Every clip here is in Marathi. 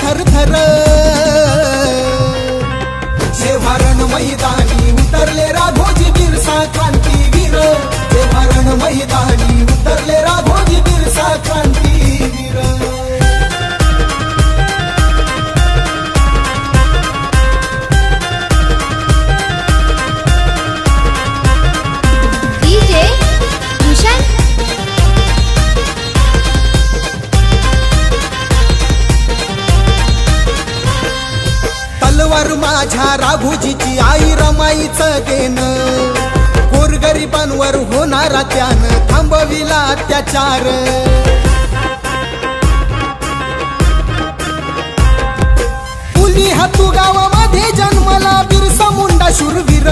थरथर। जेव्हा रण मैदानी उतरले राघोजी बिरसा क्रांतीवीर, जेव्हा रण मैदानी उतरले राघोजी बिरसा क्रांतीवीर। तलवार माझ्या राघोजीची आई रमाईचं देन, गोरगरिबांवर होणारा त्यानं थांबविला अत्याचार। पुली हातू गावामध्ये जन्मला बिरसा मुंडा शूरवीर,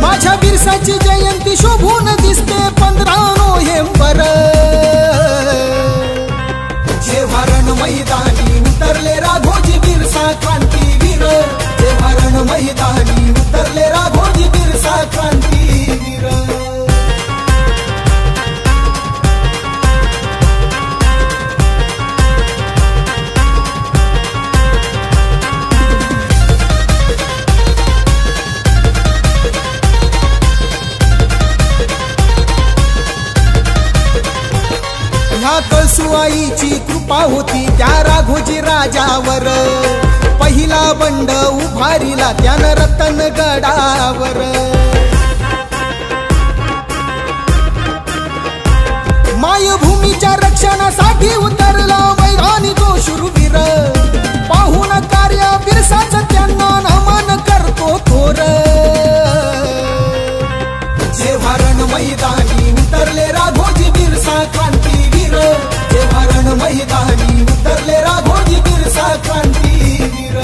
माझ्या बिरसाची जयंती शोभून दिसते 15 नोव्हेंबर। जेव्हा रण मैदानी उतरले राघोजी बिरसा क्रांतीवीर, जेव्हा रण मैदानी उतरले राघोजी बिरसा क्रांतीवीर। ह्या कळसुआईची कृपा होती त्या राघोजी राजावर, पहिला बंड उभारिला त्यानं रतनगडावर। मायभूमीच्या रक्षणासाठी उतरला मैदानी तो शूरवीर, पाहून कार्य बिरसाचं त्यांना नमन करतो थोर। जेव्हा रण मैदानी उतरले राघोजी बिरसा क्रांतीवीर, जेव्हा रण मैदानी उतरले राघोजी बिरसा क्रांतीवीर।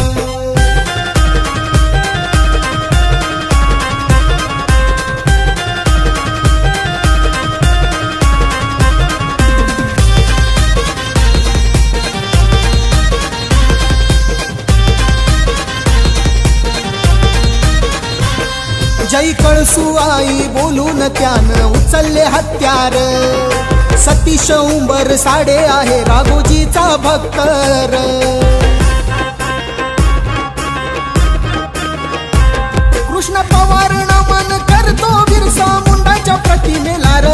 जय कळसुआई बोलून त्यानं उचलले हत्यार, सतीश उंबर साडे आहे राघोजीचा भक्तर। कृष्ण पवार नमन करतो बिरसा मुंडाच्या प्रतिमेला र,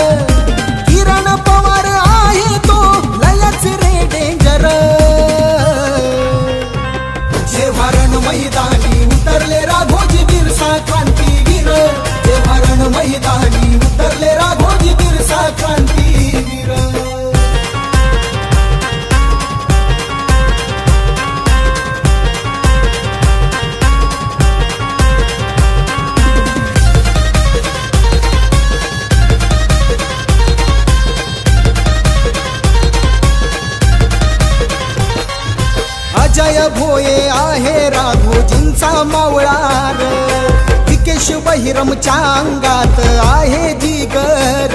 किरण पवार आहे तो लयच रे डेंजर। जेव्हा रण मैदानी उतरले राघोजी बिरसा क्रांतीवीर, जेव्हा रण मैदानी उतरले राघोजी बिरसा क्रांतीवीर। अजय भोये आहे राघोजींचा मावळार, विकेश बहिरमच्या अंगात आहे जिगर।